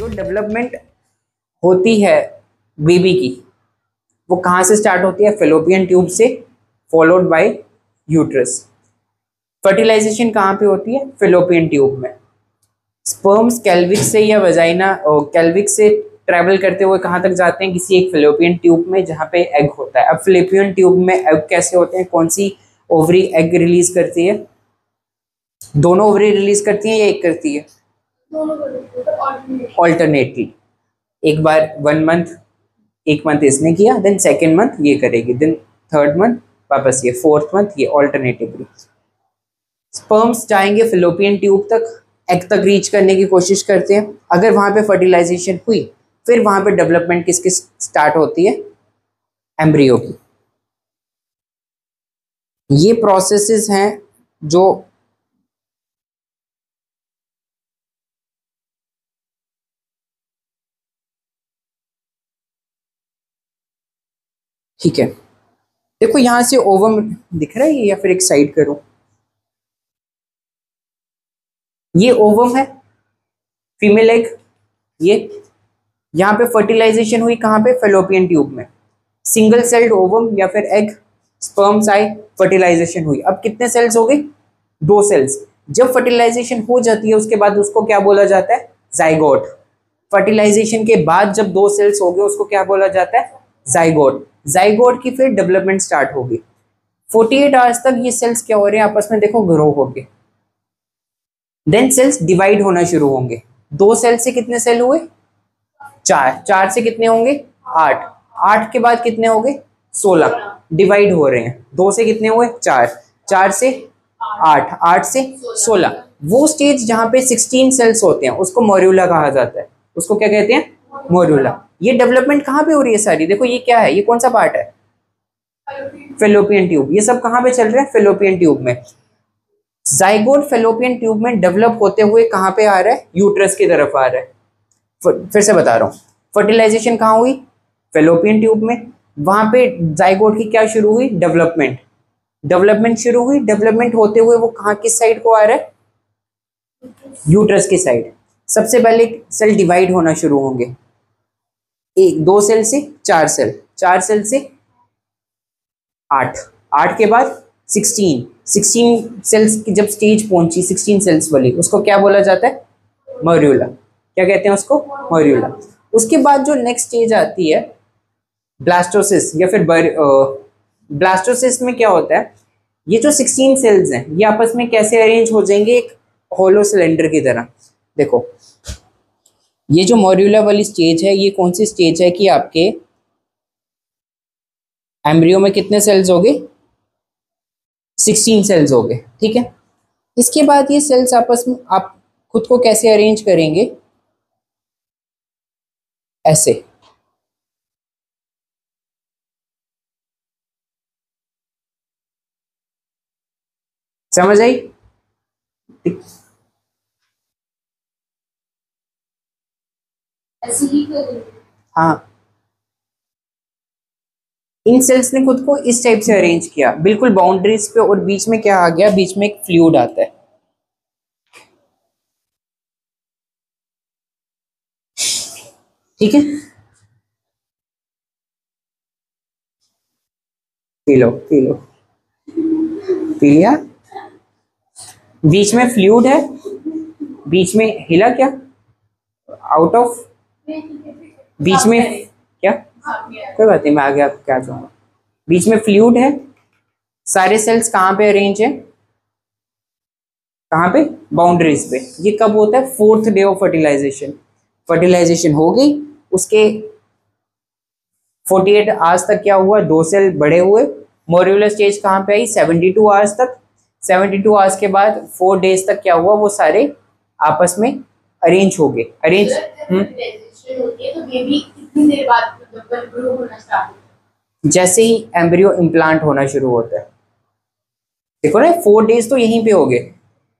जो डेवलपमेंट होती है बेबी की, वो कहाँ से स्टार्ट होती है? फेलोपियन ट्यूब से, फॉलोड बाय यूट्रस। फर्टिलाइजेशन कहाँ पे होती है? फेलोपियन ट्यूब में। स्पर्म्स कैल्विक से या वजाइना कैल्विक से ट्रैवल करते हुए कहाँ तक जाते हैं? किसी एक फेलोपियन ट्यूब में जहाँ पे एग होता है। अब फेलोपियन ट्यूब में एग कैसे होते हैं? कौन सी ओवरी एग रिलीज करती है? दोनों ओवरी रिलीज करती है या एक करती है? ऑल्टरनेटली। एक बार 1 मंथ, एक मंथ इसने किया, देन सेकेंड मंथ ये करेगी, देन थर्ड मंथ वापस ये, फोर्थ मंथ ये, ऑल्टरनेटिवली। स्पर्म्स जाएंगे फेलोपियन ट्यूब तक, एग तक रीच करने की कोशिश करते हैं। अगर वहां पे फर्टिलाइजेशन हुई, फिर वहां पे डेवलपमेंट किसकी स्टार्ट होती है? एम्ब्रियो की। ये प्रोसेसेस हैं जो ठीक है, देखो यहां से ओवम दिख रहा है या फिर एक साइड करो, ये ओवम है, फीमेल एग, ये यहाँ पे फर्टिलाइजेशन हुई कहाँ पे? फेलोपियन ट्यूब में। सिंगल सेल्ड ओवम या फिर एग, स्पर्म्स आए, फर्टिलाइजेशन हुई। अब कितने सेल्स हो गए? 2 सेल्स। जब फर्टिलाइजेशन हो जाती है उसके बाद उसको क्या बोला जाता है? जाइगोट। फर्टिलाइजेशन के बाद जब 2 सेल्स हो गए उसको क्या बोला जाता है? जाइगोट। जाइगोट की फिर डेवलपमेंट स्टार्ट होगी। 48 आवर्स तक ये सेल्स क्या हो रहे हैं? आपस में देखो ग्रो होंगे, देन सेल्स डिवाइड होना शुरू होंगे। 2 सेल से कितने सेल हुए? 4। 4 से कितने होंगे? 8। 8 के बाद कितने हो गए? 16। डिवाइड हो रहे हैं। 2 से कितने हुए? 4। 4 से 8। 8 से 16। वो स्टेज जहां पे 16 सेल्स होते हैं उसको मोर्यूला कहा जाता है। उसको क्या कहते हैं? मोर्यूला। ये डेवलपमेंट कहाँ पे हो रही है सारी? देखो ये क्या है, ये कौन सा पार्ट है? Fallopian tube. ये सब कहाँ पे चल रहे हैं? फेलोपियन ट्यूब में। जाइगोट फेलोपियन ट्यूब में डेवलप होते हुए कहाँ पे आ रहा है? यूट्रस की तरफ आ रहा है। फिर से बता रहा हूँ, फर्टिलाइजेशन कहाँ हुई? फेलोपियन ट्यूब में। वहां पे जाइगोट की क्या शुरू हुई? डेवलपमेंट। डेवलपमेंट शुरू हुई, डेवलपमेंट होते हुए वो कहाँ किस साइड को आ रहा है? यूट्रस की साइड। सबसे पहले सेल डिवाइड होना शुरू होंगे, 2 सेल से 4 सेल, 4 सेल से 8, 8 के बाद 16, 16 सेल्स की जब स्टेज पहुंची 16 सेल्स वाली, उसको क्या बोला जाता है? मोर्यूला। क्या कहते हैं उसको? मोर्यूला। उसके बाद जो नेक्स्ट स्टेज आती है ब्लास्टोसिस या फिर ब्लास्टोसिस में क्या होता है? ये जो 16 सेल्स हैं ये आपस में कैसे अरेंज हो जाएंगे? एक होलो सिलेंडर की तरह। देखो ये जो मोर्यूला वाली स्टेज है, ये कौन सी स्टेज है कि आपके एम्ब्रियो में कितने सेल्स हो गए? 16 सेल्स हो गए, ठीक है। इसके बाद ये सेल्स आपस में आप खुद को कैसे अरेंज करेंगे? ऐसे। समझ आई? हाँ, इन सेल्स ने खुद को इस टाइप से अरेंज किया, बिल्कुल बाउंड्रीज पे, और बीच में क्या आ गया? बीच में एक फ्लूइड आता है, ठीक है। P low P low, P लिया। बीच में फ्लूइड है, बीच में हिला क्या? आउट ऑफ, बीच में क्या? कोई बात नहीं, मैं आगे आपको क्या चाहूंगा। बीच में फ्लूइड है, सारे सेल्स कहाँ पे अरेंज है? कहाँ पे? बाउंड्रीज पे। ये कब होता है? 4th day of fertilisation. Fertilisation हो गई, उसके 48 आवर्स तक क्या हुआ? 2 सेल बड़े हुए। मोर्यूलर स्टेज कहाँ पे आई? 72 आवर्स तक। 72 आवर्स के बाद 4 डेज तक क्या हुआ? वो सारे आपस में अरेंज हो गए। अरेंज जैसे ही एम्ब्रियो इम्प्लांट होना शुरू होता है, देखो ना 4 डेज तो यहीं पे हो गए,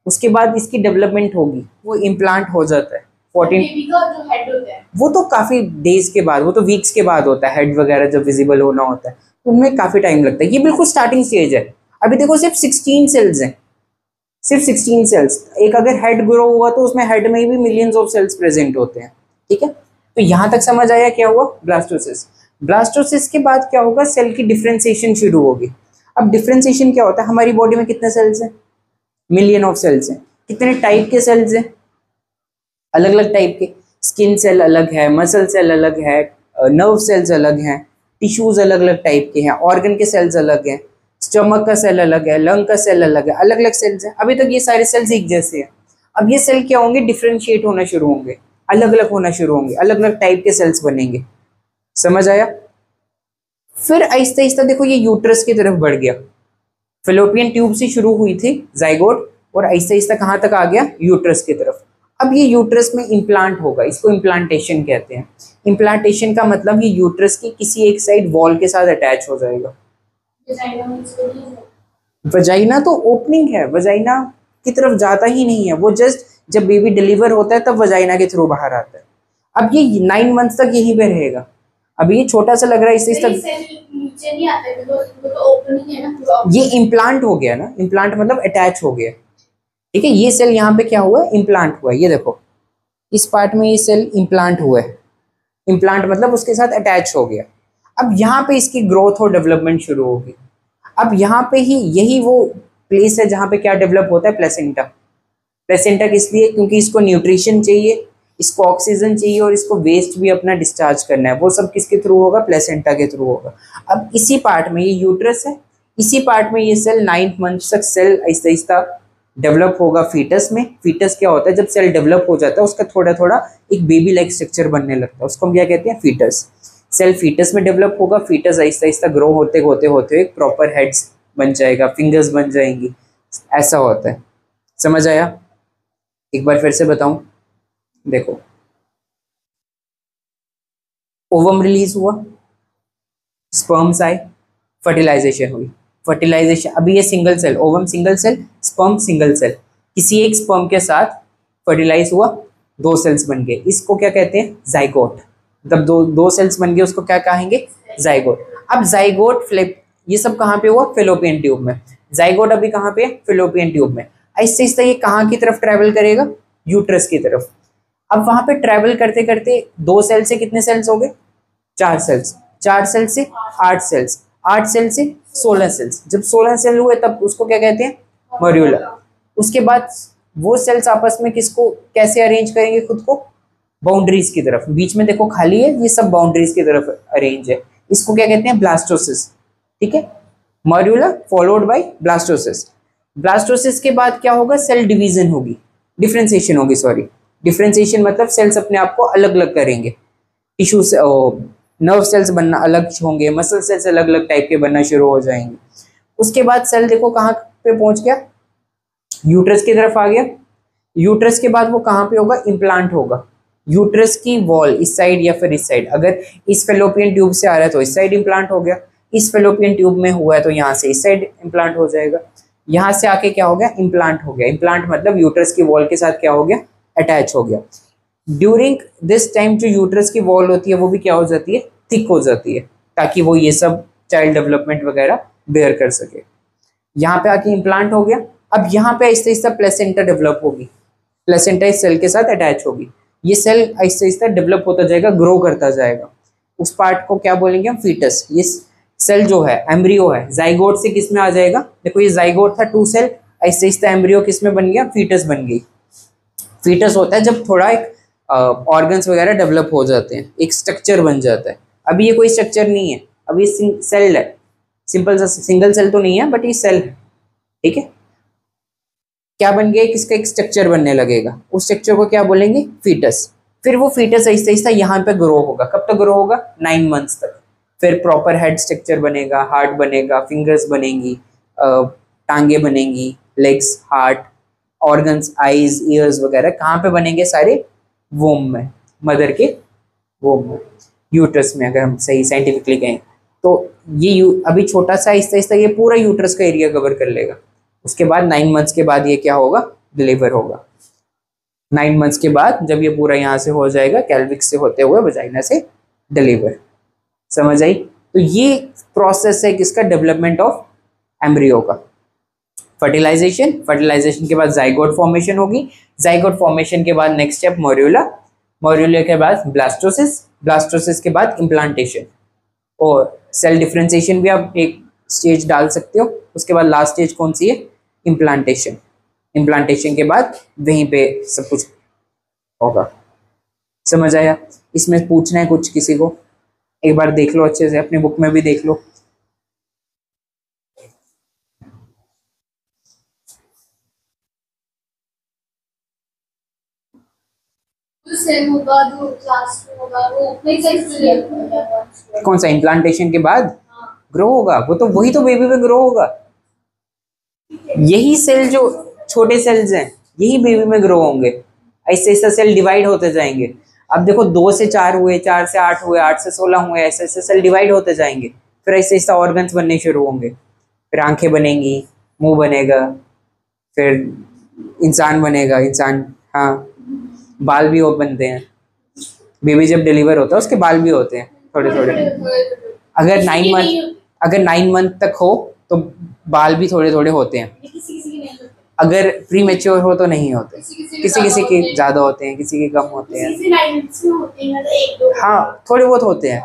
उसके बाद इसकी डेवलपमेंट होगी, वो इम्प्लांट हो जाता है। 14 जो हेड होता है वो तो काफी डेज के बाद, वो तो वीक्स के बाद होता है, हेड वगैरह जब विजिबल होना होता है उनमें काफी टाइम लगता है। ये बिल्कुल स्टार्टिंग स्टेज है। अभी देखो सिर्फ 16 सेल्स हैं, सिर्फ 16 सेल्स। एक अगर हेड ग्रो हुआ तो उसमें हेड में भी मिलियंस ऑफ सेल्स प्रेजेंट होते हैं, ठीक है, तो यहां तक समझ आया क्या हुआ ब्लास्टोसिस। ब्लास्टोसिस के बाद क्या होगा, सेल की डिफरेंशिएशन शुरू होगी। अब डिफरेंशिएशन क्या होता है, हमारी बॉडी में कितने सेल्स हैं, मिलियन ऑफ सेल्स हैं। कितने टाइप के सेल्स हैं, अलग अलग टाइप के। स्किन सेल अलग है, मसल सेल अलग है, नर्व सेल्स अलग हैं, टिश्यूज अलग अलग टाइप के हैं, ऑर्गन के सेल्स अलग हैं, स्टमक का सेल अलग है, लंग का सेल अलग है, अलग अलग सेल्स हैं। अभी तक ये सारे सेल्स एक जैसे हैं। अब ये सेल क्या होंगे, डिफ्रेंशिएट होना शुरू होंगे, अलग अलग होना शुरू होंगे, अलग अलग टाइप के सेल्स बनेंगे। समझ आया। फिर आहिस्ता आहिस्ता देखो ये यूट्रस की तरफ बढ़ गया। फेलोपियन ट्यूब से शुरू हुई थी जाइगोट, और आहिस्ता आहिस्ता कहाँ तक आ गया, यूट्रस की तरफ। अब ये यूट्रस में इम्प्लांट होगा, इसको इम्प्लांटेशन कहते हैं। इम्प्लांटेशन का मतलब ये यूट्रस की किसी एक साइड वॉल के साथ अटैच हो जाएगा। वजाइना तो ओपनिंग है, वजाइना की तरफ जाता ही नहीं है, वो जस्ट जब बेबी डिलीवर होता है तब वजाइना के थ्रू बाहर आता है। अब ये 9 मंथ्स तक यहीं पे रहेगा। अब ये छोटा सा लग रहा है, इससे तक नीचे नहीं आता है, तो ओपनिंग है ना, ये इम्प्लांट हो गया ना, इम्प्लांट मतलब अटैच हो गया। ठीक है, ये सेल यहाँ पे क्या हुआ है, इम्प्लांट हुआ है। ये देखो इस पार्ट में ये सेल इम्प्लांट हुआ है, इम्प्लांट मतलब उसके साथ अटैच हो गया। अब यहाँ पे इसकी ग्रोथ और डेवलपमेंट शुरू होगी। अब यहाँ पे ही यही वो प्लेस है जहाँ पे क्या डेवलप होता है, प्लेसेंटा। प्लेसेंटा किस लिए, क्योंकि इसको न्यूट्रिशन चाहिए, इसको ऑक्सीजन चाहिए, और इसको वेस्ट भी अपना डिस्चार्ज करना है। वो सब किसके थ्रू होगा, प्लेसेंटा के थ्रू होगा। अब इसी पार्ट में ये यूट्रस है, इसी पार्ट में ये सेल 9 मंथ तक सेल आहिस्ता आहिस्ता डेवलप होगा फीटस में। फीटस क्या होता है, जब सेल डेवलप हो जाता है उसका थोड़ा थोड़ा एक बेबी लाइक स्ट्रक्चर बनने लगता है, उसको हम क्या कहते हैं, फीटस। सेल फीटस में डेवलप होगा, फीटस आहिस्ता आहिस्ता ग्रो होते होते होते एक प्रॉपर हेड्स बन जाएगा, फिंगर्स बन जाएंगी, ऐसा होता है। समझ आया। एक बार फिर से बताऊं, देखो ओवम रिलीज हुआ, स्पर्म्स आए, फर्टिलाइजेशन हुई। फर्टिलाइजेशन, अभी ये single cell, ovum single cell, sperm single cell, किसी एक स्पर्म के साथ फर्टिलाइज हुआ, 2 सेल्स बन गए, इसको क्या कहते हैं, जाइगोट। जब दो सेल्स बन गए उसको क्या कहेंगे, जाइगोट। अब जाइगोट फ्लिप, ये सब कहाँ पे हुआ, फेलोपियन ट्यूब में। जाइगोट अभी कहाँ पे, फेलोपियन ट्यूब में। आहिस्ता आहिस्ता ये कहाँ की तरफ ट्रेवल करेगा, यूट्रस की तरफ। अब वहां पे ट्रेवल करते करते 2 सेल से कितने सेल्स हो गए, 4 सेल्स, 4 सेल से 8 सेल्स, 8 सेल से 16 सेल्स। जब 16 सेल हुए तब उसको क्या कहते हैं, मॉड्यूला। उसके बाद वो सेल्स आपस में किसको कैसे अरेंज करेंगे, खुद को बाउंड्रीज की तरफ। बीच में देखो खाली है, ये सब बाउंड्रीज की तरफ अरेंज है, इसको क्या कहते हैं, ब्लास्टोसिस। ठीक है, मॉड्यूला फॉलोड बाय ब्लास्टोसिस। ब्लास्टोसिस के बाद क्या होगा, सेल डिवीजन होगी, डिफरेंशिएशन होगी, सॉरी डिफरेंशिएशन मतलब सेल्स अपने आप को अलग अलग करेंगे। टिश्यू से नर्व सेल्स बनना अलग होंगे, मसल सेल्स अलग अलग टाइप के बनना शुरू हो जाएंगे। उसके बाद सेल देखो कहाँ पे पहुंच गया, यूट्रस की तरफ आ गया। यूट्रस के बाद वो कहाँ पे होगा, इम्प्लांट होगा। यूट्रस की वॉल इस साइड या फिर इस साइड, अगर इस फेलोपियन ट्यूब से आ रहा है तो इस साइड इम्प्लांट हो गया, इस फेलोपियन ट्यूब में हुआ है तो यहाँ से इस साइड इम्प्लांट हो जाएगा। यहाँ से आके क्या हो गया, इम्प्लांट हो गया। इम्प्लांट मतलब यूट्रस की वॉल के साथ क्या हो गया, अटैच हो गया। ड्यूरिंग दिस टाइम जो यूट्रस की वॉल होती है वो भी क्या हो जाती है, थिक हो जाती है, ताकि वो ये सब चाइल्ड डेवलपमेंट वगैरह बेयर कर सके। यहाँ पे आके इम्प्लांट हो गया। अब यहाँ पे आहिस्ता आहिस्ता प्लेसेंटा डेवलप होगी, प्लेसेंटा इस सेल के साथ अटैच होगी। ये सेल आहिस्ता आहिस्ता डेवलप होता जाएगा, ग्रो करता जाएगा। उस पार्ट को क्या बोलेंगे हम, फीटस। ये सेल जो है एम्ब्रियो है, जाइगोट से किस में आ जाएगा, देखो ये जाइगोट था 2 सेल, आहिस्ता आहिस्ता एम्ब्रियो किस में बन गया, फीटस बन गई। फीटस होता है जब थोड़ा एक ऑर्गन्स वगैरह डेवलप हो जाते हैं, एक स्ट्रक्चर बन जाता है। अभी ये कोई स्ट्रक्चर नहीं है, अभी सेल है, सिंपल सा सिंगल सेल तो नहीं है बट ये सेल है। ठीक है, क्या बन गया, किसका एक स्ट्रक्चर बनने लगेगा, उस स्ट्रक्चर को क्या बोलेंगे, फीटस। फिर वो फीटस आहिस्ता आहिस्ता यहाँ पे ग्रो होगा, कब तक ग्रो होगा, 9 मंथ्स तक। फिर प्रॉपर हेड स्ट्रक्चर बनेगा, हार्ट बनेगा, फिंगर्स बनेंगी, टांगे बनेंगी, legs, heart, organs, eyes, years वगैरह कहाँ पे बनेंगे, सारे वोम में, मदर के वोम में, यूट्रस में, अगर हम सही साइंटिफिकली कहें तो। ये अभी छोटा सा, आहिस्ता आहिस्ता ये पूरा यूट्रस का एरिया कवर कर लेगा। उसके बाद 9 मंथ्स के बाद ये क्या होगा, डिलीवर होगा। 9 मंथ्स के बाद जब ये पूरा यहाँ से हो जाएगा, कैल्विक्स से होते हुए वजाइना से डिलीवर। समझ आई। तो ये प्रोसेस है किसका, डेवलपमेंट ऑफ एम्ब्रियो का। फर्टिलाइजेशन, फर्टिलाइजेशन के बाद जाइगोट फॉर्मेशन होगी, जाइगोट फॉर्मेशन के बाद नेक्स्ट स्टेप मॉड्यूला, मॉड्यूलर के बाद ब्लास्टोसिस, ब्लास्टोसिस के बाद इम्प्लांटेशन, और सेल डिफरेंशिएशन भी आप एक स्टेज डाल सकते हो। उसके बाद लास्ट स्टेज कौन सी है? इम्प्लांटेशन। इम्प्लांटेशन के बाद वहीं पे सब कुछ होगा। समझ आया? इसमें पूछना है कुछ किसी को? एक बार देख लो अच्छे से, अपनी बुक में भी देख लो। सेल होगा जो क्लास में होगा वो नहीं सेल कौन सा? इम्प्लांटेशन के बाद ग्रो होगा, वो तो वही तो बेबी में ग्रो होगा। यही सेल जो छोटे सेल्स हैं यही बेबी में ग्रो होंगे। ऐसे ऐसे सेल डिवाइड होते जाएंगे। अब देखो 2 से 4 हुए, 4 से 8 हुए, 8 से 16 हुए, ऐसे ऐसे सेल डिवाइड होते जाएंगे। फिर ऐसे ऐसे ऑर्गन्स बनने शुरू होंगे, फिर आंखें बनेंगी, मुंह बनेगा, फिर इंसान बनेगा। इंसान, हाँ, बाल भी वो बनते हैं। बेबी जब डिलीवर होता है उसके बाल भी होते हैं थोड़े थोड़े। अगर 9 मंथ तक हो तो बाल भी थोड़े थोड़े होते हैं। अगर प्री मैच्योर हो तो नहीं होते। किसी किसी के ज्यादा होते हैं, किसी के कम होते हैं। हाँ, थोड़े बहुत होते हैं।